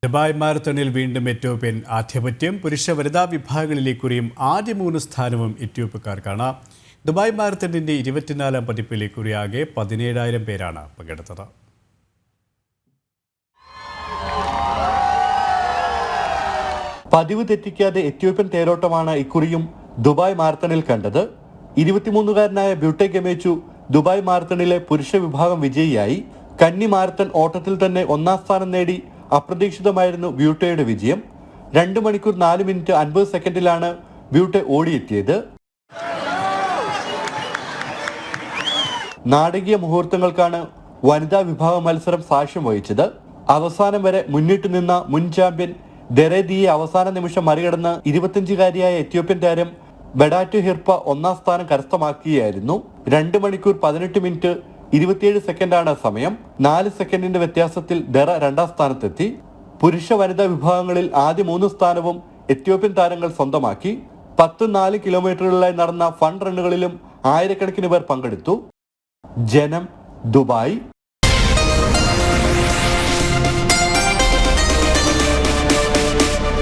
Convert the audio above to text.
Dubai മാരത്തണിൽ വീണ്ടും Ethiopian ആധിപത്യം. പുരുഷ വനിതാ വിഭാഗങ്ങളിൽ ഇക്കുറിയും ആദ്യ 3 സ്ഥാനവും എത്യോപ്യക്കാർക്കാണ്. ദുബായ് മാരത്തണിന്റെ 24ാം പതിപ്പിൽ ഇക്കുറിയാകെ 17,000 പേരാണ് പങ്കെടുത്തത്. പതിവ് തെറ്റിക്കാതെ എത്യോപ്യൻ തേരോട്ടമാണ് ഇക്കുറിയും ദുബായ് മാരത്തണിൽ കണ്ടത്. 23-കാരനായ ബ്യൂട്ടെ ഗമേച്ചു ദുബായ് മാരത്തണിലെ പുരുഷ വിഭാഗം വിജയിയായി. കന്നി മാരത്തൺ ഓട്ടത്തിൽ തന്നെ 1ാം സ്ഥാനം നേടി അപ്രതീക്ഷിതമായിരുന്നു ബ്യൂട്ടയുടെ വിജയം. 2 മണിക്കൂർ 4 മിനിറ്റ് 50 സെക്കൻഡിലാണ് ബ്യൂട്ടെ ഓടിയെത്തിയത്. നാടകീയ മുഹൂർത്തങ്ങൾക്കാണ് വനിതാ വിഭാഗ മത്സരം സാക്ഷ്യം വഹിച്ചത്. അവസാനം വരെ മുന്നിട്ട് നിന്ന മുൻ ചാമ്പ്യൻ ദെറേദിയെ അവസാന നിമിഷം മറികടന്ന് 25-കാരിയായ എത്യോപ്യൻ താരം ബെഡാറ്റു ഹിർപ്പ 1ാം സ്ഥാനം കരസ്ഥമാക്കുകയായിരുന്നു. 2 മണിക്കൂർ 18 മിനിറ്റ് 27 സെക്കൻഡാണ് സമയം. 4 സെക്കൻഡിന്റെ വ്യത്യാസത്തിൽ ദെറ 2ാം സ്ഥാനത്തെത്തി. പുരുഷ വനിതാ വിഭാഗങ്ങളിൽ ആദ്യ 3 സ്ഥാനവും എത്യോപ്യൻ താരങ്ങൾ സ്വന്തമാക്കി. 4 കിലോമീറ്ററുകളിലായി നടന്ന ഫൺ റണ്ണുകളിലും ആയിരക്കണക്കിന് പേർ പങ്കെടുത്തു. ജനം, ദുബായ്.